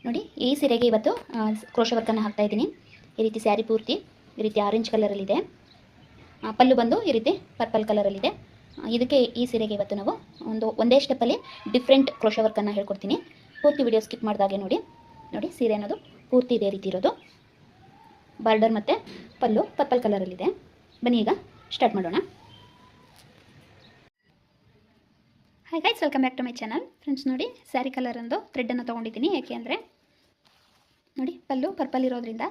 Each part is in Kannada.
ನೋಡಿ ಈ ಸೀರೆಗೆ ಇವತ್ತು ಕ್ರೋಶೆ ವರ್ಕನ್ನು ಹಾಕ್ತಾ ಇದ್ದೀನಿ. ಈ ರೀತಿ ಸ್ಯಾರಿ ಪೂರ್ತಿ ಈ ರೀತಿ ಆರೆಂಜ್ ಕಲರಲ್ಲಿದೆ. ಪಲ್ಲು ಬಂದು ಈ ರೀತಿ ಪರ್ಪಲ್ ಕಲರಲ್ಲಿದೆ. ಇದಕ್ಕೆ ಈ ಸೀರೆಗೆ ಇವತ್ತು ನಾವು ಒಂದೇ ಸ್ಟೆಪ್ಪಲ್ಲಿ ಡಿಫ್ರೆಂಟ್ ಕ್ರೋಶೆ ವರ್ಕನ್ನು ಹೇಳ್ಕೊಡ್ತೀನಿ. ಪೂರ್ತಿ ವಿಡಿಯೋ ಸ್ಕಿಪ್ ಮಾಡಿದಾಗೆ ನೋಡಿ. ನೋಡಿ ಸೀರೆ ಅನ್ನೋದು ಪೂರ್ತಿ ಇದೇ ರೀತಿ ಇರೋದು. ಬಾರ್ಡರ್ ಮತ್ತು ಪಲ್ಲು ಪರ್ಪಲ್ ಕಲರಲ್ಲಿದೆ. ಬನ್ನಿ ಈಗ ಸ್ಟಾರ್ಟ್ ಮಾಡೋಣ. Hi guys, welcome back to my channel. Friends ನೋಡಿ, ಸ್ಯಾರಿ ಕಲರ್ ಒಂದು ಥ್ರೆಡ್ಡನ್ನು ತೊಗೊಂಡಿದ್ದೀನಿ. ಏಕೆ ಅಂದರೆ ನೋಡಿ ಪಲ್ಲು ಪರ್ಪಲ್ ಇರೋದ್ರಿಂದ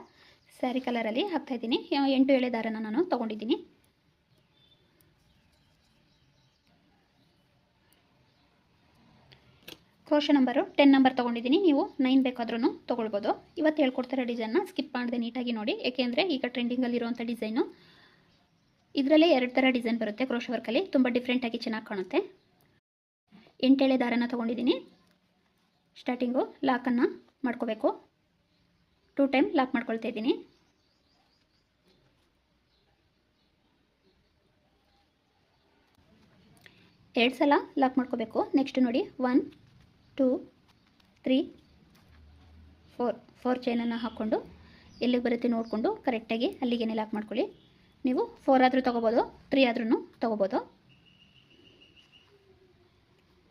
ಸ್ಯಾರಿ ಕಲರಲ್ಲಿ ಹಾಕ್ತಾಯಿದ್ದೀನಿ. 8 ಎಳೆ ದಾರನ ನಾನು ತೊಗೊಂಡಿದ್ದೀನಿ. ಕ್ರೋಶೆ ನಂಬರು 10 ನಂಬರ್ ತೊಗೊಂಡಿದ್ದೀನಿ. ನೀವು 9 ಬೇಕಾದ್ರೂ ತೊಗೊಳ್ಬೋದು. ಇವತ್ತು ಹೇಳ್ಕೊಡ್ತಾರೆ ಡಿಸೈನ್ನ ಸ್ಕಿಪ್ ಮಾಡಿದೆ ನೀಟಾಗಿ ನೋಡಿ. ಏಕೆಂದರೆ ಈಗ ಟ್ರೆಂಡಿಂಗಲ್ಲಿರುವಂಥ ಡಿಸೈನು. ಇದರಲ್ಲೇ 2 ಥರ ಡಿಸೈನ್ ಬರುತ್ತೆ ಕ್ರೋಶೆ ವರ್ಕಲ್ಲಿ. ತುಂಬ ಡಿಫ್ರೆಂಟಾಗಿ ಚೆನ್ನಾಗಿ ಕಾಣುತ್ತೆ. 8 ಎಳೆ ದಾರನ ತೊಗೊಂಡಿದ್ದೀನಿ. ಸ್ಟಾರ್ಟಿಂಗು ಲಾಕನ್ನು ಮಾಡ್ಕೋಬೇಕು. 2 ಟೈಮ್ ಲಾಕ್ ಮಾಡ್ಕೊಳ್ತಾ ಇದ್ದೀನಿ. ಎರಡು ಸಲ ಲಾಕ್ ಮಾಡ್ಕೋಬೇಕು. ನೆಕ್ಸ್ಟ್ ನೋಡಿ 1 2 3 4 ಚೈನನ್ನು ಹಾಕ್ಕೊಂಡು ಎಲ್ಲಿಗೆ ಬರುತ್ತೆ ನೋಡಿಕೊಂಡು ಕರೆಕ್ಟಾಗಿ ಅಲ್ಲಿಗೆ ಲಾಕ್ ಮಾಡ್ಕೊಳ್ಳಿ. ನೀವು 4 ಆದರೂ ತೊಗೋಬೋದು, 3 ಆದ್ರೂ ತೊಗೋಬೋದು.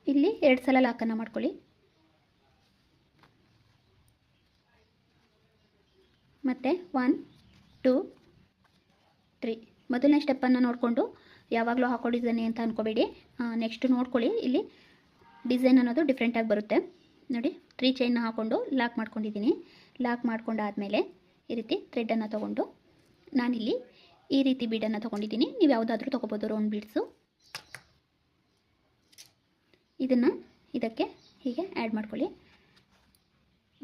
ಇಲ್ಲಿ 2 ಸಲ ಲಾಕನ್ನು ಮಾಡ್ಕೊಳ್ಳಿ. ಮತ್ತು 1 2 3 ಮೊದಲನೇ ಸ್ಟೆಪ್ಪನ್ನು ನೋಡಿಕೊಂಡು ಯಾವಾಗಲೂ ಹಾಕೊಂಡಿದ್ದಾನೆ ಅಂತ ಅಂದ್ಕೋಬೇಡಿ. ನೆಕ್ಸ್ಟ್ ನೋಡ್ಕೊಳ್ಳಿ, ಇಲ್ಲಿ ಡಿಸೈನ್ ಅನ್ನೋದು ಡಿಫ್ರೆಂಟಾಗಿ ಬರುತ್ತೆ. ನೋಡಿ 3 ಚೈನ್ನ ಹಾಕ್ಕೊಂಡು ಲಾಕ್ ಮಾಡ್ಕೊಂಡಿದ್ದೀನಿ. ಲಾಕ್ ಮಾಡ್ಕೊಂಡಾದಮೇಲೆ ಈ ರೀತಿ ಥ್ರೆಡ್ಡನ್ನು ತೊಗೊಂಡು ನಾನಿಲ್ಲಿ ಈ ರೀತಿ ಬೀಡನ್ನು ತೊಗೊಂಡಿದ್ದೀನಿ. ನೀವು ಯಾವುದಾದ್ರೂ ತೊಗೋಬೋದು, ರೌಂಡ್ ಬೀಡ್ಸು. ಇದನ್ನು ಇದಕ್ಕೆ ಹೀಗೆ ಆ್ಯಡ್ ಮಾಡ್ಕೊಳ್ಳಿ.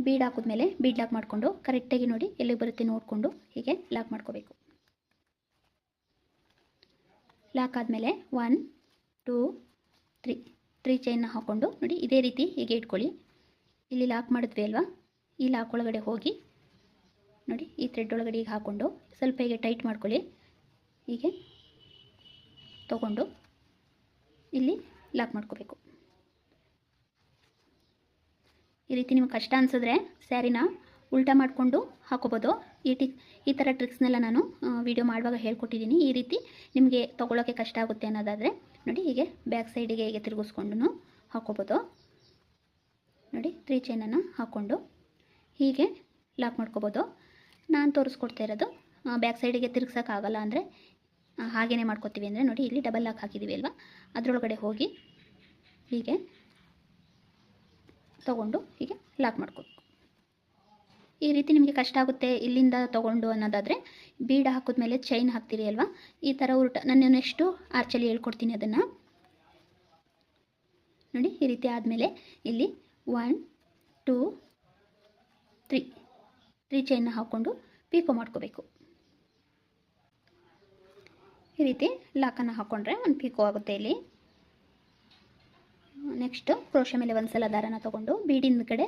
ಬೀಡ್ ಹಾಕಿದ್ಮೇಲೆ ಬೀಡ್ ಲಾಕ್ ಮಾಡಿಕೊಂಡು ಕರೆಕ್ಟಾಗಿ ನೋಡಿ ಎಲ್ಲಿಗೆ ಬರುತ್ತೆ ನೋಡಿಕೊಂಡು ಹೀಗೆ ಲಾಕ್ ಮಾಡ್ಕೋಬೇಕು. ಲಾಕ್ ಆದಮೇಲೆ 1 2 3 ಚೈನ್ನ ಹಾಕ್ಕೊಂಡು ನೋಡಿ ಇದೇ ರೀತಿ ಹೀಗೆ ಇಟ್ಕೊಳ್ಳಿ. ಇಲ್ಲಿ ಲಾಕ್ ಮಾಡಿದ್ವಿ ಅಲ್ವಾ, ಈ ಲಾಕ್ ಒಳಗಡೆ ಹೋಗಿ ನೋಡಿ ಈ ಥ್ರೆಡ್ ಒಳಗಡೆ ಈಗ ಹಾಕ್ಕೊಂಡು ಸ್ವಲ್ಪ ಹೀಗೆ ಟೈಟ್ ಮಾಡ್ಕೊಳ್ಳಿ. ಹೀಗೆ ತೊಗೊಂಡು ಇಲ್ಲಿ ಲಾಕ್ ಮಾಡ್ಕೋಬೇಕು. ಈ ರೀತಿ ನಿಮಗೆ ಕಷ್ಟ ಅನಿಸಿದ್ರೆ ಸ್ಯಾರಿನ ಉಲ್ಟಾ ಮಾಡಿಕೊಂಡು ಹಾಕೋಬೋದು. ಈ ಥರ ಟ್ರಿಕ್ಸ್ನೆಲ್ಲ ನಾನು ವಿಡಿಯೋ ಮಾಡುವಾಗ ಹೇಳ್ಕೊಟ್ಟಿದ್ದೀನಿ. ಈ ರೀತಿ ನಿಮಗೆ ತೊಗೊಳ್ಳೋಕ್ಕೆ ಕಷ್ಟ ಆಗುತ್ತೆ ಅನ್ನೋದಾದರೆ ನೋಡಿ ಹೀಗೆ ಬ್ಯಾಕ್ ಸೈಡಿಗೆ ಹೀಗೆ ತಿರುಗಿಸ್ಕೊಂಡು ಹಾಕೋಬೋದು. ನೋಡಿ 3 ಚೈನನ್ನು ಹಾಕ್ಕೊಂಡು ಹೀಗೆ ಲಾಕ್ ಮಾಡ್ಕೋಬೋದು. ನಾನು ತೋರಿಸ್ಕೊಡ್ತಾ ಇರೋದು ಬ್ಯಾಕ್ ಸೈಡಿಗೆ ತಿರುಗ್ಸೋಕ್ಕಾಗಲ್ಲ ಅಂದರೆ ಹಾಗೇ ಮಾಡ್ಕೋತೀವಿ ಅಂದರೆ ನೋಡಿ ಇಲ್ಲಿ ಡಬಲ್ ಲಾಕ್ ಹಾಕಿದ್ದೀವಿ ಅಲ್ವಾ, ಅದರೊಳಗಡೆ ಹೋಗಿ ಹೀಗೆ ತೊಗೊಂಡು ಹೀಗೆ ಲಾಕ್ ಮಾಡ್ಕೋಬೇಕು. ಈ ರೀತಿ ನಿಮಗೆ ಕಷ್ಟ ಆಗುತ್ತೆ ಇಲ್ಲಿಂದ ತೊಗೊಂಡು ಅನ್ನೋದಾದರೆ ಬೀಡ್ ಹಾಕಿದ್ಮೇಲೆ ಚೈನ್ ಹಾಕ್ತೀರಿ ಅಲ್ವಾ, ಈ ಥರ ಉಲ್ಟಾ ನಾನು ನೆಕ್ಸ್ಟು ಆರ್ಚಲ್ಲಿ ಹೇಳ್ಕೊಡ್ತೀನಿ ಅದನ್ನು. ನೋಡಿ ಈ ರೀತಿ ಆದಮೇಲೆ ಇಲ್ಲಿ 1 2 3 ಚೈನ್ನ ಹಾಕ್ಕೊಂಡು ಪೀಕೋ ಮಾಡ್ಕೋಬೇಕು. ಈ ರೀತಿ ಲಾಕನ್ನು ಹಾಕ್ಕೊಂಡ್ರೆ ಒಂದು ಪೀಕೋ ಆಗುತ್ತೆ ಇಲ್ಲಿ. ನೆಕ್ಸ್ಟು ಕ್ರೋಶೆ ಮೇಲೆ ಒಂದು ಸಲ ದಾರನ ತೊಗೊಂಡು ಬೀಡಿನ ಕಡೆ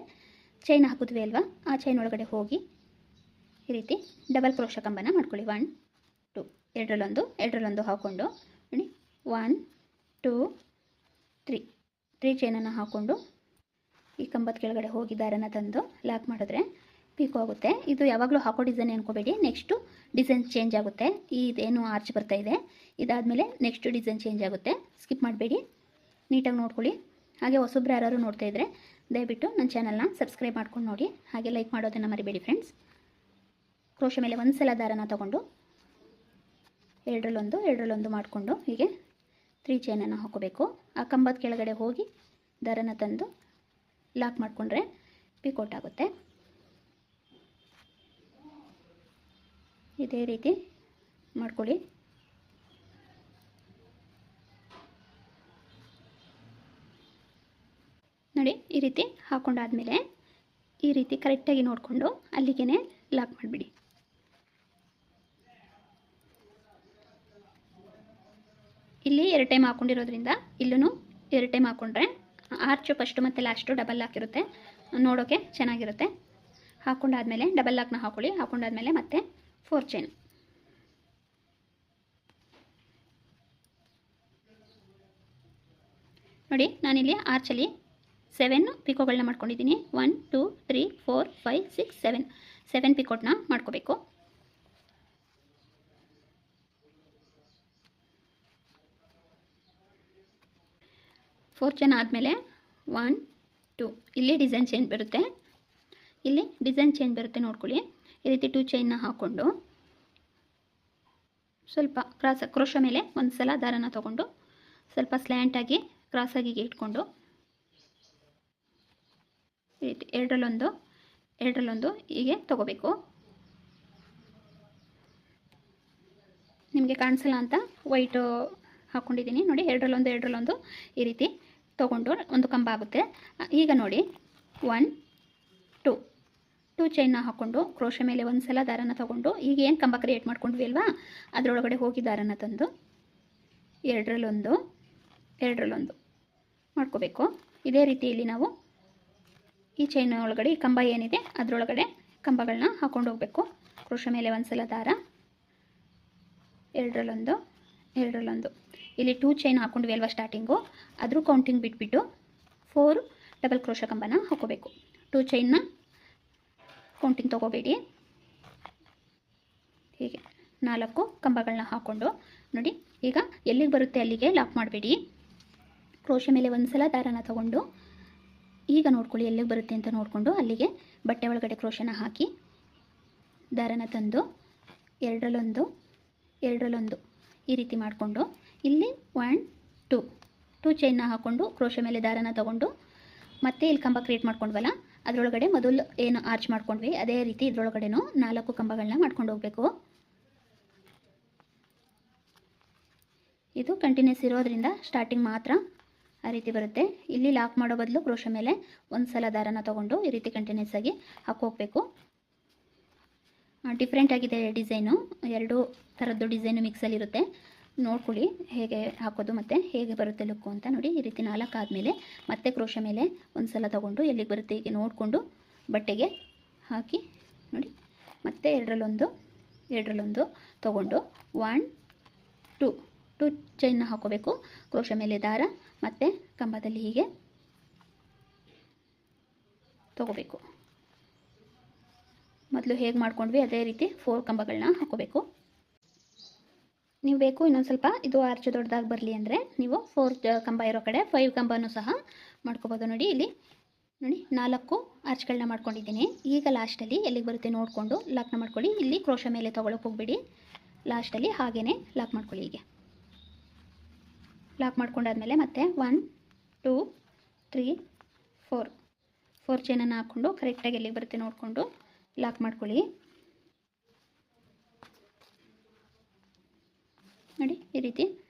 ಚೈನ್ ಹಾಕಿದ್ವಿ ಅಲ್ವಾ, ಆ ಚೈನ್ ಒಳಗಡೆ ಹೋಗಿ ಈ ರೀತಿ ಡಬಲ್ ಕ್ರೋಶೆ ಕಂಬನ ಮಾಡ್ಕೊಳ್ಳಿ. 1 2 ಎರಡರಲ್ಲೊಂದು ಹಾಕ್ಕೊಂಡು ನೋಡಿ 1 2 3 ಚೈನನ್ನು ಹಾಕ್ಕೊಂಡು ಈ ಕಂಬದ ಕೆಳಗಡೆ ಹೋಗಿ ದಾರನ ತಂದು ಲಾಕ್ ಮಾಡಿದ್ರೆ ಪೀಕೋ ಆಗುತ್ತೆ. ಇದು ಯಾವಾಗಲೂ ಹಾಕೋ ಡಿಸೈನ್ ಅನ್ಕೋಬೇಡಿ, ನೆಕ್ಸ್ಟು ಡಿಸೈನ್ ಚೇಂಜ್ ಆಗುತ್ತೆ. ಇದೇನು ಆರ್ಚ್ ಬರ್ತಾ ಇದೆ, ಇದಾದಮೇಲೆ ನೆಕ್ಸ್ಟ್ ಡಿಸೈನ್ ಚೇಂಜ್ ಆಗುತ್ತೆ. ಸ್ಕಿಪ್ ಮಾಡಬೇಡಿ, ನೀಟಾಗಿ ನೋಡ್ಕೊಳ್ಳಿ. ಹಾಗೆ ಹೊಸಬ್ರು ಯಾರು ನೋಡ್ತಾ ಇದ್ದರೆ ದಯವಿಟ್ಟು ನನ್ನ ಚಾನಲ್ನ ಸಬ್ಸ್ಕ್ರೈಬ್ ಮಾಡ್ಕೊಂಡು ನೋಡಿ, ಹಾಗೆ ಲೈಕ್ ಮಾಡೋದನ್ನು ಮರಿಬೇಡಿ ಫ್ರೆಂಡ್ಸ್. ಕ್ರೋಶೆ ಮೇಲೆ ಒಂದು ಸಲ ದಾರನ ತೊಗೊಂಡು ಎರಡರಲ್ಲೊಂದು ಮಾಡಿಕೊಂಡು ಹೀಗೆ 3 ಚೈನನ್ನು ಹಾಕೋಬೇಕು. ಆ ಕಂಬದ ಕೆಳಗಡೆ ಹೋಗಿ ದಾರನ ತಂದು ಲಾಕ್ ಮಾಡಿಕೊಂಡ್ರೆ ಪಿಕೋಟ್ ಆಗುತ್ತೆ. ಇದೇ ರೀತಿ ಮಾಡ್ಕೊಳ್ಳಿ. ನೋಡಿ ಈ ರೀತಿ ಹಾಕ್ಕೊಂಡಾದಮೇಲೆ ಈ ರೀತಿ ಕರೆಕ್ಟಾಗಿ ನೋಡಿಕೊಂಡು ಅಲ್ಲಿಗೆ ಲಾಕ್ ಮಾಡಿಬಿಡಿ. ಇಲ್ಲಿ 2 ಟೈಮ್ ಹಾಕ್ಕೊಂಡಿರೋದ್ರಿಂದ ಇಲ್ಲೂ 2 ಟೈಮ್ ಹಾಕ್ಕೊಂಡ್ರೆ ಆರ್ಚು ಫಸ್ಟು ಮತ್ತು ಲಾಸ್ಟು ಡಬಲ್ ಲಾಕ್ ನೋಡೋಕ್ಕೆ ಚೆನ್ನಾಗಿರುತ್ತೆ. ಹಾಕ್ಕೊಂಡಾದಮೇಲೆ ಡಬಲ್ ಲಾಕ್ನ ಹಾಕ್ಕೊಳ್ಳಿ. ಹಾಕ್ಕೊಂಡಾದಮೇಲೆ ಮತ್ತೆ 4 ಚೈನ್ ನೋಡಿ. ನಾನಿಲ್ಲಿ ಆರ್ಚಲ್ಲಿ 7 ಪಿಕೋಗಳನ್ನ ಮಾಡ್ಕೊಂಡಿದ್ದೀನಿ. 1 2 3 4 5 6 7 ಪಿಕೋಟ್ನ ಮಾಡ್ಕೋಬೇಕು. ಫೋರ್ ಚೈನ್ ಆದಮೇಲೆ 1 2 ಇಲ್ಲಿ ಡಿಸೈನ್ ಚೇಂಜ್ ಬರುತ್ತೆ, ಇಲ್ಲಿ ಡಿಸೈನ್ ಚೇಂಜ್ ಬರುತ್ತೆ ನೋಡ್ಕೊಳ್ಳಿ. ಈ ರೀತಿ 2 ಚೈನ್ನ ಹಾಕ್ಕೊಂಡು ಸ್ವಲ್ಪ ಕ್ರೋಶ ಮೇಲೆ ಒಂದು ಸಲ ದಾರನ ತೊಗೊಂಡು ಸ್ವಲ್ಪ ಸ್ಲ್ಯಾಂಟಾಗಿ ಕ್ರಾಸಾಗಿ ಇಟ್ಕೊಂಡು ಈ ರೀತಿ ಎರಡರಲ್ಲೊಂದು ಹೀಗೆ ತೊಗೋಬೇಕು. ನಿಮಗೆ ಕಾಣಿಸಲ್ಲ ಅಂತ ವೈಟು ಹಾಕ್ಕೊಂಡಿದ್ದೀನಿ ನೋಡಿ. ಎರಡರಲ್ಲೊಂದು ಈ ರೀತಿ ತೊಗೊಂಡು ಒಂದು ಕಂಬ ಆಗುತ್ತೆ. ಈಗ ನೋಡಿ 1 2 ಚೈನ್ನ ಹಾಕ್ಕೊಂಡು ಕ್ರೋಶ ಮೇಲೆ ಒಂದು ಸಲ ದಾರನ ತೊಗೊಂಡು ಈಗ ಏನು ಕಂಬ ಕ್ರಿಯೇಟ್ ಮಾಡ್ಕೊಂಡ್ವಿ ಅಲ್ವಾ, ಅದರೊಳಗಡೆ ಹೋಗಿ ದಾರನ ತಂದು ಎರಡರಲ್ಲೊಂದು ಮಾಡ್ಕೋಬೇಕು. ಇದೇ ರೀತಿಯಲ್ಲಿ ನಾವು ಈ ಚೈನ್ ಒಳಗಡೆ ಈ ಕಂಬ ಏನಿದೆ ಅದರೊಳಗಡೆ ಕಂಬಗಳನ್ನ ಹಾಕ್ಕೊಂಡು ಹೋಗಬೇಕು. ಕ್ರೋಶ ಮೇಲೆ ಒಂದು ಸಲ ದಾರ, ಎರಡರಲ್ಲೊಂದು ಇಲ್ಲಿ 2 ಚೈನ್ ಹಾಕ್ಕೊಂಡ್ವಿ ಅಲ್ವಾ ಸ್ಟಾರ್ಟಿಂಗು, ಅದ್ರ ಕೌಂಟಿಂಗ್ ಬಿಟ್ಬಿಟ್ಟು 4 ಡಬಲ್ ಕ್ರೋಶ ಕಂಬನ ಹಾಕೋಬೇಕು. 2 ಚೈನ್ನ ಕೌಂಟಿಂಗ್ ತೊಗೋಬೇಡಿ. ಹೀಗೆ 4 ಕಂಬಗಳನ್ನ ಹಾಕ್ಕೊಂಡು ನೋಡಿ. ಈಗ ಎಲ್ಲಿಗೆ ಬರುತ್ತೆ ಅಲ್ಲಿಗೆ ಲಾಕ್ ಮಾಡಬೇಡಿ. ಕ್ರೋಶ ಮೇಲೆ ಒಂದು ಸಲ ದಾರನ ತೊಗೊಂಡು ಈಗ ನೋಡ್ಕೊಳ್ಳಿ ಎಲ್ಲಿಗೆ ಬರುತ್ತೆ ಅಂತ ನೋಡಿಕೊಂಡು ಅಲ್ಲಿಗೆ ಬಟ್ಟೆ ಒಳಗಡೆ ಕ್ರೋಶನ ಹಾಕಿ ದಾರನ ತಂದು ಎರಡರಲ್ಲೊಂದು ಈ ರೀತಿ ಮಾಡಿಕೊಂಡು ಇಲ್ಲಿ 1 2 ಚೈನ್ನ ಹಾಕ್ಕೊಂಡು ಕ್ರೋಶ ಮೇಲೆ ದಾರನ ತೊಗೊಂಡು ಮತ್ತೆ ಇಲ್ಲಿ ಕಂಬ ಕ್ರಿಯೇಟ್ ಮಾಡ್ಕೊಂಡ್ವಲ್ಲ ಅದರೊಳಗಡೆ ಮೊದಲು ಏನು ಆರ್ಚ್ ಮಾಡ್ಕೊಂಡ್ವಿ ಅದೇ ರೀತಿ ಇದರೊಳಗಡೆನೂ 4 ಕಂಬಗಳನ್ನ ಮಾಡ್ಕೊಂಡು ಹೋಗಬೇಕು. ಇದು ಕಂಟಿನ್ಯೂಸ್ ಇರೋದ್ರಿಂದ ಸ್ಟಾರ್ಟಿಂಗ್ ಮಾತ್ರ ಆ ರೀತಿ ಬರುತ್ತೆ. ಇಲ್ಲಿ ಲಾಕ್ ಮಾಡೋ ಬದಲು ಕ್ರೋಶ ಮೇಲೆ ಒಂದು ಸಲ ದಾರನ ತೊಗೊಂಡು ಈ ರೀತಿ ಕಂಟಿನ್ಯೂಸ್ ಆಗಿ ಹಾಕೋಗಬೇಕು. ಡಿಫ್ರೆಂಟ್ ಆಗಿದೆ ಡಿಸೈನು, 2 ಥರದ್ದು ಡಿಸೈನು ಮಿಕ್ಸಲ್ಲಿರುತ್ತೆ. ನೋಡ್ಕೊಳ್ಳಿ ಹೇಗೆ ಹಾಕೋದು ಮತ್ತು ಹೇಗೆ ಬರುತ್ತೆ ಲುಕ್ಕು ಅಂತ ನೋಡಿ. ಈ ರೀತಿ 4 ಆದಮೇಲೆ ಮತ್ತೆ ಕ್ರೋಶ ಮೇಲೆ ಒಂದು ಸಲ ತೊಗೊಂಡು ಎಲ್ಲಿಗೆ ಬರುತ್ತೆ ಹೀಗೆ ನೋಡಿಕೊಂಡು ಬಟ್ಟೆಗೆ ಹಾಕಿ ನೋಡಿ. ಮತ್ತೆ ಎರಡರಲ್ಲೊಂದು ತೊಗೊಂಡು 1 2 ಚೈನ್ನ ಹಾಕೋಬೇಕು. ಕ್ರೋಶ ಮೇಲೆ ದಾರ ಮತ್ತು ಕಂಬದಲ್ಲಿ ಹೀಗೆ ತೊಗೋಬೇಕು. ಮೊದಲು ಹೇಗೆ ಮಾಡ್ಕೊಂಡ್ವಿ ಅದೇ ರೀತಿ 4 ಕಂಬಗಳನ್ನ ಹಾಕೋಬೇಕು. ನೀವು ಬೇಕು ಇನ್ನೊಂದು ಸ್ವಲ್ಪ ಇದು ಆರ್ಚ್ ದೊಡ್ಡದಾಗಿ ಬರಲಿ ಅಂದರೆ ನೀವು 4 ಕಂಬ ಇರೋ ಕಡೆ 5 ಕಂಬನೂ ಸಹ ಮಾಡ್ಕೋಬೋದು. ನೋಡಿ ಇಲ್ಲಿ ನೋಡಿ 4 ಆರ್ಚ್ಗಳನ್ನ ಮಾಡ್ಕೊಂಡಿದ್ದೀನಿ. ಈಗ ಲಾಸ್ಟಲ್ಲಿ ಎಲ್ಲಿಗೆ ಬರುತ್ತೆ ನೋಡಿಕೊಂಡು ಲಾಕ್ನ ಮಾಡ್ಕೊಳ್ಳಿ. ಇಲ್ಲಿ ಕ್ರೋಶ ಮೇಲೆ ತೊಗೊಳಕ್ಕೆ ಹೋಗ್ಬಿಡಿ. ಲಾಸ್ಟಲ್ಲಿ ಹಾಗೇ ಲಾಕ್ ಮಾಡ್ಕೊಳ್ಳಿ. ಹೀಗೆ ಲಾಕ್ ಮಾಡ್ಕೊಂಡಾದ್ಮೇಲೆ ಮತ್ತೆ 1 2 3 4 ಚೈನನ್ನು ಹಾಕ್ಕೊಂಡು ಕರೆಕ್ಟಾಗಿ ಎಲ್ಲಿಗೆ ಬರುತ್ತೆ ನೋಡಿಕೊಂಡು ಲಾಕ್ ಮಾಡ್ಕೊಳ್ಳಿ. ನೋಡಿ ಈ ರೀತಿ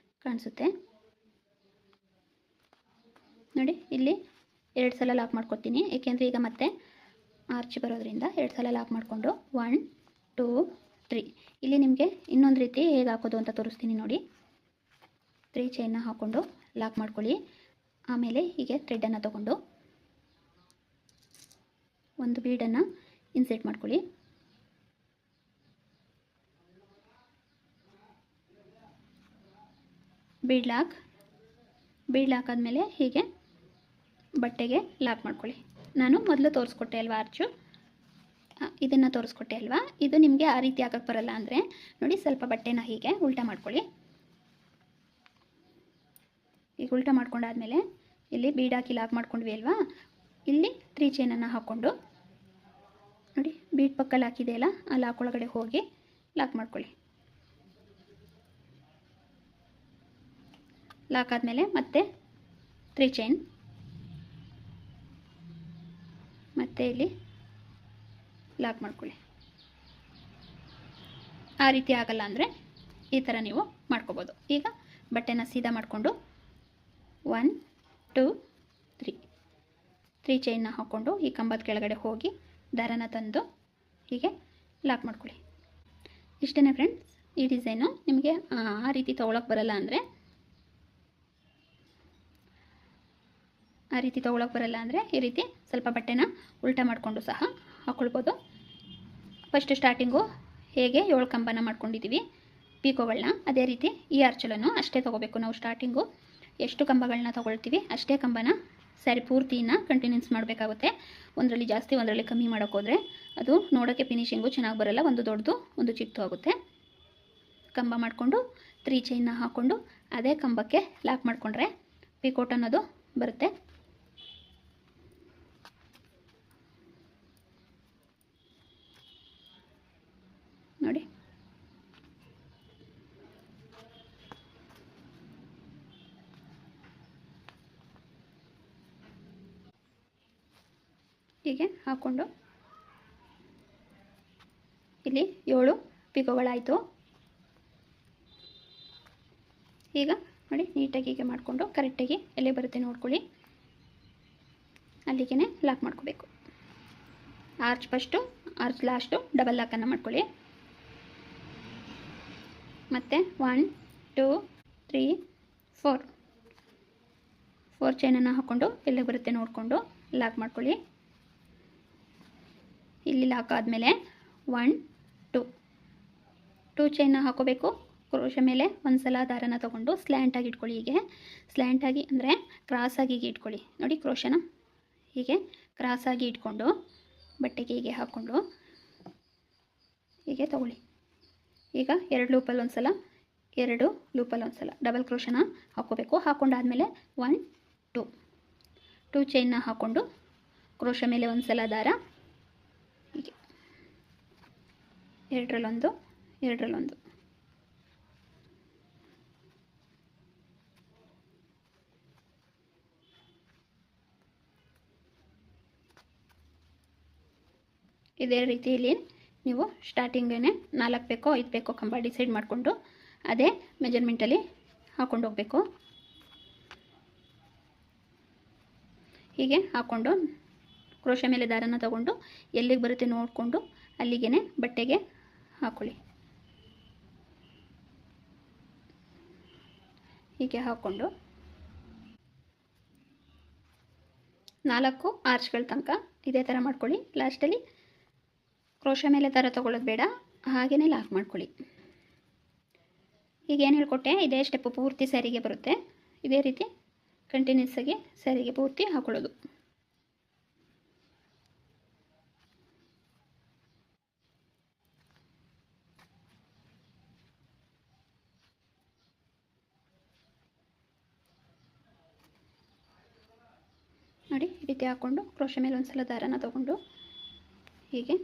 ಕಾಣಿಸುತ್ತೆ ನೋಡಿ. ಇಲ್ಲಿ 2 ಸಲ ಲಾಕ್ ಮಾಡ್ಕೊತೀನಿ, ಏಕೆಂದರೆ ಈಗ ಮತ್ತೆ ಆರ್ಚ್ ಬರೋದ್ರಿಂದ 2 ಸಲ ಲಾಕ್ ಮಾಡಿಕೊಂಡು 1 2 3 ಇಲ್ಲಿ ನಿಮಗೆ ಇನ್ನೊಂದು ರೀತಿ ಹೇಗೆ ಹಾಕೋದು ಅಂತ ತೋರಿಸ್ತೀನಿ ನೋಡಿ. 3 ಚೈನ್ನ ಹಾಕ್ಕೊಂಡು ಲಾಕ್ ಮಾಡ್ಕೊಳ್ಳಿ. ಆಮೇಲೆ ಹೀಗೆ ಥ್ರೆಡನ್ನು ತೊಗೊಂಡು ಒಂದು ಬೀಡನ್ನು ಇನ್ಸರ್ಟ್ ಮಾಡ್ಕೊಳ್ಳಿ. ಬೀಡ್ ಲಾಕ್ ಆದಮೇಲೆ ಹೀಗೆ ಬಟ್ಟೆಗೆ ಲಾಕ್ ಮಾಡ್ಕೊಳ್ಳಿ. ನಾನು ಮೊದಲು ತೋರಿಸ್ಕೊಟ್ಟೆ ಅಲ್ವಾ ಆರ್ಚು, ಇದನ್ನು ತೋರಿಸ್ಕೊಟ್ಟೆ ಅಲ್ವಾ, ಇದು ನಿಮಗೆ ಆ ರೀತಿ ಹಾಕಕ್ಕೆ ಬರಲ್ಲ ಅಂದರೆ ನೋಡಿ ಸ್ವಲ್ಪ ಬಟ್ಟೆನ ಹೀಗೆ ಉಲ್ಟಾ ಮಾಡ್ಕೊಳ್ಳಿ. ಈಗ ಉಲ್ಟಾ ಮಾಡ್ಕೊಂಡಾದ್ಮೇಲೆ ಇಲ್ಲಿ ಬೀಡ್ ಹಾಕಿ ಲಾಕ್ ಮಾಡ್ಕೊಂಡ್ವಿ ಅಲ್ವಾ, ಇಲ್ಲಿ 3 ಚೈನನ್ನು ಹಾಕ್ಕೊಂಡು ನೋಡಿ ಬೀಡ್ ಪಕ್ಕಲ್ಲಿ ಹಾಕಿದೆಯಲ್ಲ ಆ ಲಾಕ್ ಒಳಗಡೆ ಹೋಗಿ ಲಾಕ್ ಮಾಡ್ಕೊಳ್ಳಿ. ಲಾಕ್ ಆದಮೇಲೆ ಮತ್ತೆ 3 ಚೈನ್ ಮತ್ತೆ ಇಲ್ಲಿ ಲಾಕ್ ಮಾಡ್ಕೊಳ್ಳಿ. ಆ ರೀತಿ ಆಗಲ್ಲ ಅಂದರೆ ಈ ಥರ ನೀವು ಮಾಡ್ಕೋಬೋದು. ಈಗ ಬಟ್ಟೆನ ಸೀದಾ ಮಾಡಿಕೊಂಡು 1 2 3 ಚೈನ್ನ ಹಾಕ್ಕೊಂಡು ಈ ಕಂಬದ ಕೆಳಗಡೆ ಹೋಗಿ ದಾರನ ತಂದು ಹೀಗೆ ಲಾಕ್ ಮಾಡ್ಕೊಳ್ಳಿ. ಇಷ್ಟೇ ಫ್ರೆಂಡ್ಸ್. ಈ ಡಿಸೈನು ನಿಮಗೆ ಆ ರೀತಿ ತೊಗೊಳಕ್ಕೆ ಬರಲ್ಲ ಅಂದರೆ ಈ ರೀತಿ ಸ್ವಲ್ಪ ಬಟ್ಟೆನ ಉಲ್ಟಾ ಮಾಡಿಕೊಂಡು ಸಹ ಹಾಕ್ಕೊಳ್ಬೋದು. ಫಸ್ಟ್ ಸ್ಟಾರ್ಟಿಂಗು ಹೇಗೆ 7 ಕಂಬನ ಮಾಡ್ಕೊಂಡಿದ್ದೀವಿ ಪೀಕೋಗಳನ್ನ, ಅದೇ ರೀತಿ ಈ ಆರ್ಚಲನ್ನು ಅಷ್ಟೇ ತೊಗೋಬೇಕು ನಾವು. ಸ್ಟಾರ್ಟಿಂಗು ಎಷ್ಟು ಕಂಬಗಳನ್ನ ತೊಗೊಳ್ತೀವಿ ಅಷ್ಟೇ ಕಂಬನ ಸ್ಯಾರಿ ಪೂರ್ತಿನ ಕಂಟಿನ್ಯೂಸ್ ಮಾಡಬೇಕಾಗುತ್ತೆ. ಒಂದರಲ್ಲಿ ಜಾಸ್ತಿ ಒಂದರಲ್ಲಿ ಕಮ್ಮಿ ಮಾಡೋಕ್ಕೋದ್ರೆ ಅದು ನೋಡೋಕ್ಕೆ ಫಿನಿಶಿಂಗು ಚೆನ್ನಾಗಿ ಬರೋಲ್ಲ, ಒಂದು ದೊಡ್ಡದು ಒಂದು ಚಿಕ್ಕದು ಆಗುತ್ತೆ. ಕಂಬ ಮಾಡಿಕೊಂಡು 3 ಚೈನ್ನ ಹಾಕ್ಕೊಂಡು ಅದೇ ಕಂಬಕ್ಕೆ ಲಾಕ್ ಮಾಡಿಕೊಂಡ್ರೆ ಪಿಕೋಟ್ ಅನ್ನೋದು ಬರುತ್ತೆ. ನೋಡಿ, ಹೀಗೆ ಹಾಕ್ಕೊಂಡು ಇಲ್ಲಿ 7 ಪಿಕೋಗಳಾಯಿತು. ಈಗ ನೋಡಿ, ನೀಟಾಗಿ ಹೀಗೆ ಮಾಡಿಕೊಂಡು ಕರೆಕ್ಟಾಗಿ ಎಲ್ಲೇ ಬರುತ್ತೆ ನೋಡ್ಕೊಳ್ಳಿ, ಅಲ್ಲಿಗೆ ಲಾಕ್ ಮಾಡ್ಕೋಬೇಕು. Arch first, arch last double ಲಾಕನ್ನು ಮಾಡ್ಕೊಳ್ಳಿ. ಮತ್ತು 1 2 3 4 ಚೈನನ್ನು ಹಾಕ್ಕೊಂಡು ಎಲ್ಲೇ ಬರುತ್ತೆ ನೋಡಿಕೊಂಡು ಲಾಕ್ ಮಾಡ್ಕೊಳ್ಳಿ. ಇಲ್ಲಿ ಲಾಕ್ ಆದಮೇಲೆ 1 2 ಚೈನ್ನ ಹಾಕೋಬೇಕು. ಕ್ರೋಶ ಮೇಲೆ ಒಂದು ಸಲ ದಾರನ ತೊಗೊಂಡು ಸ್ಲ್ಯಾಂಟಾಗಿ ಇಟ್ಕೊಳ್ಳಿ. ಹೀಗೆ ಸ್ಲ್ಯಾಂಟಾಗಿ ಅಂದರೆ ಕ್ರಾಸಾಗಿ ಹೀಗೆ ಇಟ್ಕೊಳ್ಳಿ. ನೋಡಿ, ಕ್ರೋಶನ ಹೀಗೆ ಕ್ರಾಸಾಗಿ ಇಟ್ಕೊಂಡು ಬಟ್ಟೆಗೆ ಹೀಗೆ ಹಾಕ್ಕೊಂಡು ಹೀಗೆ ತೊಗೊಳ್ಳಿ. ಈಗ 2 ಲೂಪಲ್ಲಿ ಒಂದು ಸಲ, 2 ಲೂಪಲ್ಲಿ ಒಂದು ಸಲ ಡಬಲ್ ಕ್ರೋಶನ ಹಾಕ್ಕೋಬೇಕು. ಹಾಕ್ಕೊಂಡಾದಮೇಲೆ 1 2 ಚೈನ್ನ ಹಾಕ್ಕೊಂಡು ಕ್ರೋಶ ಮೇಲೆ ಒಂದು ಸಲ ದಾರ ಹೀಗೆ 2ರಲ್ಲೊಂದು 2ರಲ್ಲೊಂದು ಇದೇ ರೀತಿಯಲ್ಲಿ ನೀವು ಸ್ಟಾರ್ಟಿಂಗೇ 4 ಬೇಕೋ 5 ಬೇಕೋ ಕಂಬ ಡಿಸೈಡ್ ಮಾಡಿಕೊಂಡು ಅದೇ ಮೆಜರ್ಮೆಂಟಲ್ಲಿ ಹಾಕ್ಕೊಂಡು ಹೋಗಬೇಕು. ಹೀಗೆ ಹಾಕ್ಕೊಂಡು ಕ್ರೋಶ ಮೇಲೆ ದಾರನ ತಗೊಂಡು ಎಲ್ಲಿಗೆ ಬರುತ್ತೆ ನೋಡಿಕೊಂಡು ಅಲ್ಲಿಗೆ ಬಟ್ಟೆಗೆ ಹಾಕ್ಕೊಳ್ಳಿ. ಹೀಗೆ ಹಾಕ್ಕೊಂಡು 4 ಆರ್ಚ್ಗಳ ತನಕ ಇದೇ ಥರ ಮಾಡ್ಕೊಳ್ಳಿ. ಲಾಸ್ಟಲ್ಲಿ ಕ್ರೋಶ ಮೇಲೆ ದಾರ ತೊಗೊಳ್ಳೋದು ಬೇಡ, ಹಾಗೆಯೇ ಲಾಕ್ ಮಾಡ್ಕೊಳ್ಳಿ. ಈಗ ಏನು ಹೇಳ್ಕೊಟ್ಟೆ, ಇದೇ ಸ್ಟೆಪ್ಪು ಪೂರ್ತಿ ಸ್ಯಾರಿಗೆ ಬರುತ್ತೆ. ಇದೇ ರೀತಿ ಕಂಟಿನ್ಯೂಸ್ ಆಗಿ ಸ್ಯಾರಿಗೆ ಪೂರ್ತಿ ಹಾಕೊಳ್ಳೋದು. ನೋಡಿ, ಈ ರೀತಿ ಹಾಕ್ಕೊಂಡು ಕ್ರೋಶ ಮೇಲೆ ಒಂದು ಸಲ ದಾರನ ತೊಗೊಂಡು ಹೀಗೆ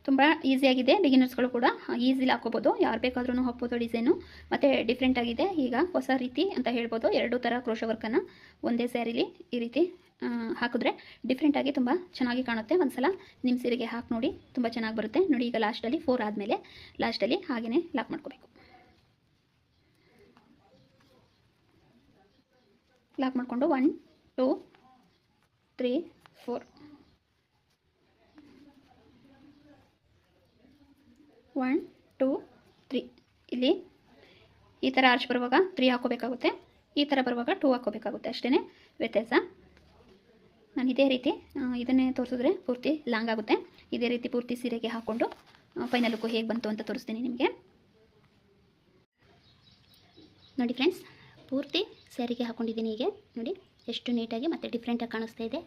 ತುಂಬ ಈಸಿಯಾಗಿದೆ. ಬಿಗಿನರ್ಸ್ಗಳು ಕೂಡ ಈಸಿಲಿ ಹಾಕ್ಕೋಬೋದು, ಯಾರು ಬೇಕಾದ್ರೂ ಹಾಕ್ಬೋದು. ಡಿಸೈನು ಮತ್ತು ಡಿಫ್ರೆಂಟ್ ಆಗಿದೆ. ಈಗ ಹೊಸ ರೀತಿ ಅಂತ ಹೇಳ್ಬೋದು. 2 ಥರ ಕ್ರೋಶ ವರ್ಕನ್ನು ಒಂದೇ ಸ್ಯಾರಿಲಿ ಈ ರೀತಿ ಹಾಕಿದ್ರೆ ಡಿಫ್ರೆಂಟಾಗಿ ತುಂಬ ಚೆನ್ನಾಗಿ ಕಾಣುತ್ತೆ. ಒಂದು ಸಲ ನಿಮ್ಮ ಸೀರೆಗೆ ಹಾಕಿ ನೋಡಿ, ತುಂಬ ಚೆನ್ನಾಗಿ ಬರುತ್ತೆ. ನೋಡಿ, ಈಗ ಲಾಸ್ಟಲ್ಲಿ 4 ಆದಮೇಲೆ ಲಾಸ್ಟಲ್ಲಿ ಹಾಗೆಯೇ ಲಾಕ್ ಮಾಡ್ಕೋಬೇಕು. ಲಾಕ್ ಮಾಡಿಕೊಂಡು 1 2 3 4 1 2 3 ಇಲ್ಲಿ ಈ ಥರ ಆರ್ಚ್ ಬರುವಾಗ 3 ಹಾಕೋಬೇಕಾಗುತ್ತೆ, ಈ ಥರ ಬರುವಾಗ 2 ಹಾಕೋಬೇಕಾಗುತ್ತೆ. ಅಷ್ಟೇ ವ್ಯತ್ಯಾಸ. ನಾನು ಇದೇ ರೀತಿ ಇದನ್ನೇ ತೋರಿಸಿದ್ರೆ ಪೂರ್ತಿ ಲಾಂಗ್ ಆಗುತ್ತೆ. ಇದೇ ರೀತಿ ಪೂರ್ತಿ ಸೀರೆಗೆ ಹಾಕ್ಕೊಂಡು ಫೈನಲ್ ಲುಕ್ಕು ಹೇಗೆ ಬಂತು ಅಂತ ತೋರಿಸ್ತೀನಿ ನಿಮಗೆ. ನೋಡಿ ಫ್ರೆಂಡ್ಸ್, ಪೂರ್ತಿ ಸ್ಯಾರಿಗೆ ಹಾಕ್ಕೊಂಡಿದ್ದೀನಿ. ಹೀಗೆ ನೋಡಿ ಎಷ್ಟು ನೀಟಾಗಿ ಮತ್ತು ಡಿಫ್ರೆಂಟಾಗಿ ಕಾಣಿಸ್ತಾ ಇದೆ.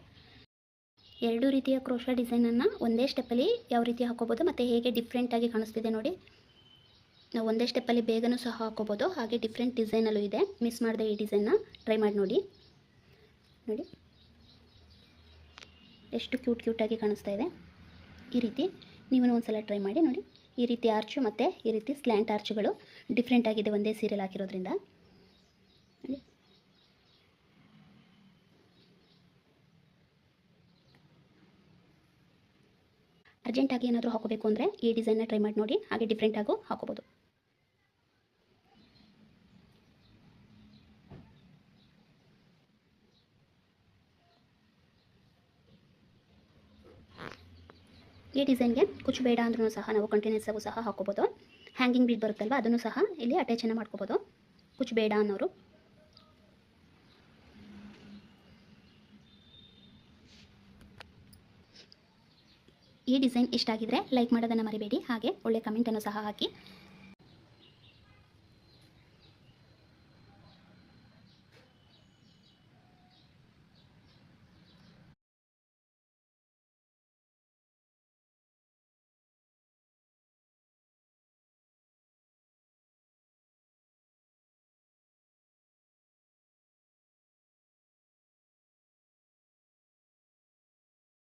2 ರೀತಿಯ ಕ್ರೋಶ ಡಿಸೈನನ್ನು ಒಂದೇ ಸ್ಟೆಪ್ಪಲ್ಲಿ ಯಾವ ರೀತಿ ಹಾಕೋಬೋದು ಮತ್ತು ಹೇಗೆ ಡಿಫ್ರೆಂಟಾಗಿ ಕಾಣಿಸ್ತಿದೆ ನೋಡಿ. ನಾವು ಒಂದೇ ಸ್ಟೆಪ್ಪಲ್ಲಿ ಬೇಗನೂ ಸಹ ಹಾಕೋಬೋದು, ಹಾಗೆ ಡಿಫ್ರೆಂಟ್ ಡಿಸೈನಲ್ಲೂ ಇದೆ. ಮಿಸ್ ಮಾಡಿದೆ ಈ ಡಿಸೈನ್ನ ಟ್ರೈ ಮಾಡಿ ನೋಡಿ. ನೋಡಿ ಎಷ್ಟು ಕ್ಯೂಟಾಗಿ ಕಾಣಿಸ್ತಾ ಇದೆ. ಈ ರೀತಿ ನೀವು ಒಂದು ಸಲ ಟ್ರೈ ಮಾಡಿ ನೋಡಿ. ಈ ರೀತಿ ಆರ್ಚು ಮತ್ತು ಈ ರೀತಿ ಸ್ಲ್ಯಾಂಟ್ ಆರ್ಚುಗಳು ಡಿಫ್ರೆಂಟ್ ಆಗಿದೆ ಒಂದೇ ಸೀರೆಲ್ ಹಾಕಿರೋದ್ರಿಂದ. ನೋಡಿ, ಅರ್ಜೆಂಟಾಗಿ ಏನಾದರೂ ಹಾಕೋಬೇಕು ಅಂದರೆ ಈ ಡಿಸೈನ್ನ ಟ್ರೈ ಮಾಡಿ ನೋಡಿ, ಹಾಗೆ ಡಿಫ್ರೆಂಟಾಗೂ ಹಾಕೋಬೋದು. ಈ ಡಿಸೈನ್ಗೆ ಕುಚ್ಚು ಬೇಡ ಅಂದ್ರೂ ಸಹ ನಾವು ಕಂಟಿನ್ಯೂಸ್ ಆಗೂ ಸಹ ಹಾಕೋಬೋದು. ಹ್ಯಾಂಗಿಂಗ್ ಬೀಡ್ ಬರುತ್ತಲ್ವ, ಅದನ್ನು ಸಹ ಇಲ್ಲಿ ಅಟ್ಯಾಚನ್ನು ಮಾಡ್ಕೋಬೋದು ಕುಚ್ಚು ಬೇಡ ಅನ್ನೋರು. ಈ ಡಿಸೈನ್ ಇಷ್ಟ ಆಗಿದ್ರೆ ಲೈಕ್ ಮಾಡೋದನ್ನು ಮರಿಬೇಡಿ, ಹಾಗೆ ಒಳ್ಳೆ ಕಮೆಂಟನ್ನು ಸಹ ಹಾಕಿ.